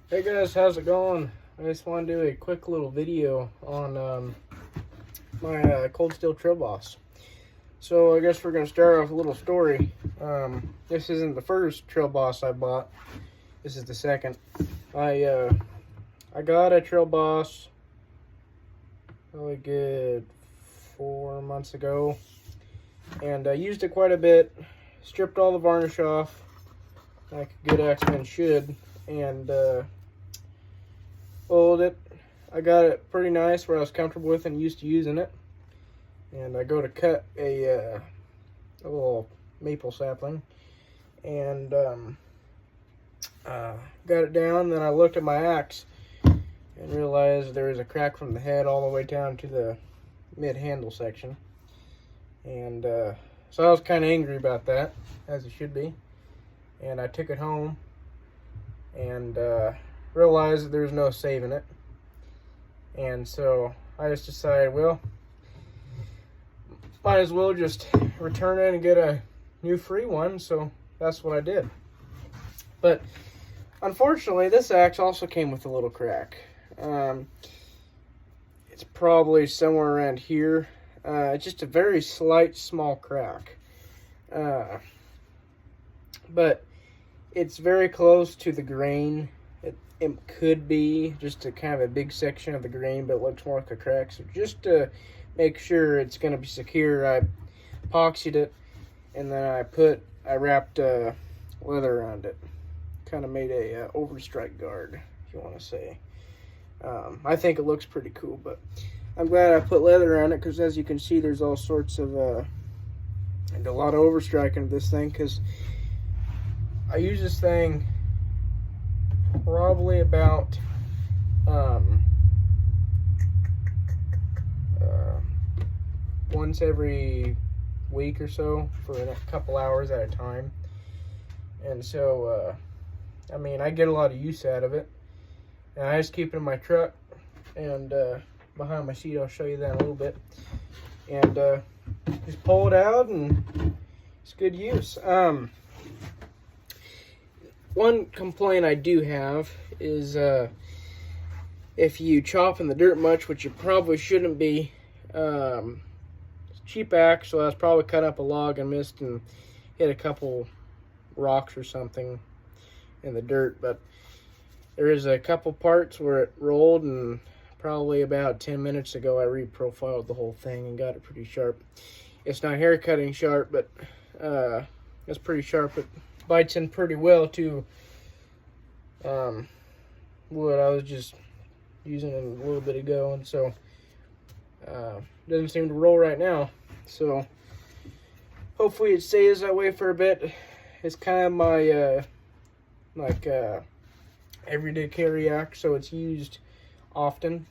Hey guys, how's it going? I just want to do a quick little video on my Cold Steel Trail Boss. So I guess we're going to start off with a little story. This isn't the first Trail Boss I bought. This is the second. I got a Trail Boss probably good 4 months ago. And I used it quite a bit. Stripped all the varnish off like a good axeman should. And oiled it. I got it pretty nice where I was comfortable with and used to using it. And I go to cut a little maple sapling and got it down. Then I looked at my axe and realized there was a crack from the head all the way down to the mid handle section. And so I was kind of angry about that, as it should be. And I took it home and realized that there was no saving it. And so I just decided, well, might as well just return it and get a new free one. So that's what I did. But unfortunately, this axe also came with a little crack. It's probably somewhere around here. It's just a very slight, small crack. But it's very close to the grain. It could be just a kind of a big section of the grain, but it looks more like a crack. So just to make sure it's going to be secure, I epoxied it, and then I wrapped leather around it. Kind of made a overstrike guard, if you want to say. I think it looks pretty cool, but I'm glad I put leather on it because, as you can see, there's all sorts of and a lot of overstriking of this thing, because I use this thing probably about once every week or so for a couple hours at a time. And so I mean, I get a lot of use out of it, and I just keep it in my truck and behind my seat. I'll show you that in a little bit. And just pull it out, and it's good use. One complaint I do have is if you chop in the dirt much, which you probably shouldn't be. Cheap axe, so I was probably cut up a log and missed and hit a couple rocks or something in the dirt. But there is a couple parts where it rolled, and probably about 10 minutes ago I reprofiled the whole thing and got it pretty sharp. It's not hair cutting sharp, but it's pretty sharp. It bites in pretty well to wood I was just using it a little bit ago, and so doesn't seem to roll right now. So hopefully it stays that way for a bit. It's kind of my everyday carry axe, so it's used often.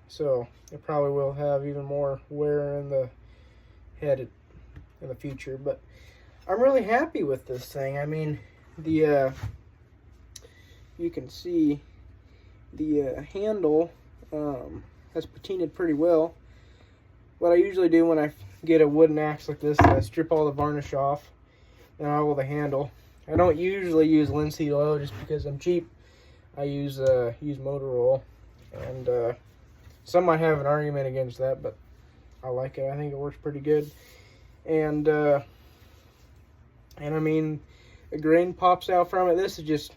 So it probably will have even more wear in the head in the future, but I'm really happy with this thing. I mean, the you can see the handle has patinaed pretty well. What I usually do when I get a wooden axe like this, I strip all the varnish off and oil the handle. I don't usually use linseed oil just because I'm cheap. I use motor oil, and some might have an argument against that, but I like it. I think it works pretty good. And I mean, a grain pops out from it. This is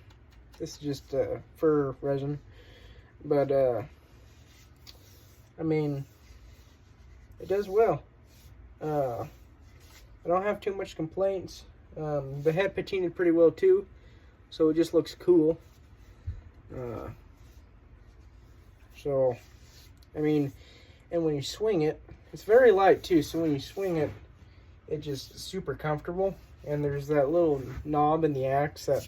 just fir resin, but I mean, it does well. I don't have too much complaints. The head patinaed pretty well too, so it just looks cool. So, I mean, and when you swing it, it's very light too, so when you swing it, it's just super comfortable. And there's that little knob in the axe that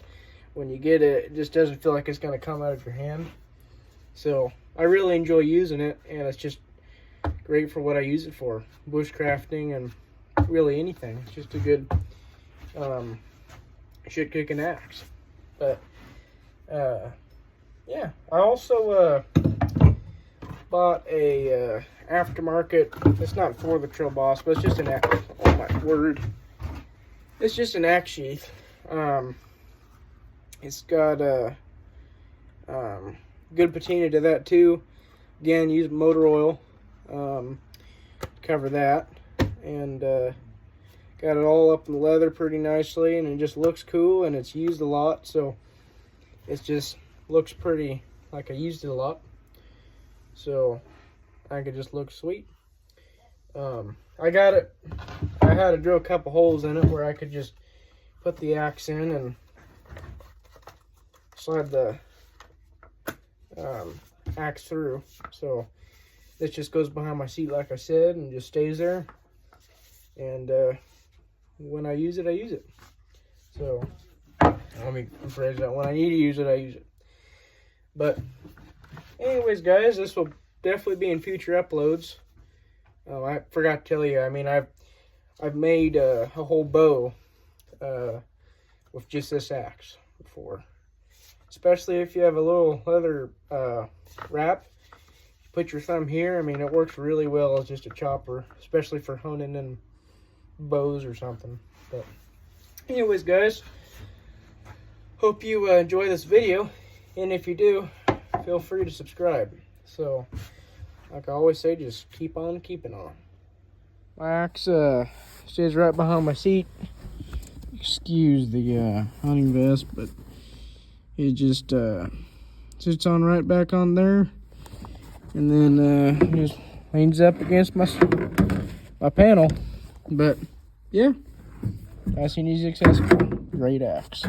when you get it, it just doesn't feel like it's going to come out of your hand. So I really enjoy using it, and it's just great for what I use it for. Bushcrafting and really anything. It's just a good shit-kicking axe. But yeah, I also bought a aftermarket. It's not for the Trail Boss, but it's just an axe. Oh my word! It's just an axe sheath. It's got Good patina to that too. Again, use motor oil, cover that, and got it all up in the leather pretty nicely, and it just looks cool, and it's used a lot, so it just looks pretty like I used it a lot. So I think it just looks sweet. I had to drill a couple holes in it where I could just put the axe in and slide the axe through. So this just goes behind my seat, like I said, and just stays there. And when I use it, I use it. So let me rephrase that. When I need to use it, I use it. But anyways, guys, this will definitely be in future uploads. I forgot to tell you, I mean, I've made a whole bow with just this axe before. Especially if you have a little leather wrap. Put your thumb here. I mean, it works really well as just a chopper, especially for honing in bows or something. But anyways, guys, hope you enjoy this video, and if you do, feel free to subscribe. So like I always say, just keep on keeping on. My axe stays right behind my seat. Excuse the hunting vest, but it just sits on right back on there, and then just leans up against my panel. But yeah, nice and easy, accessible. Great axe.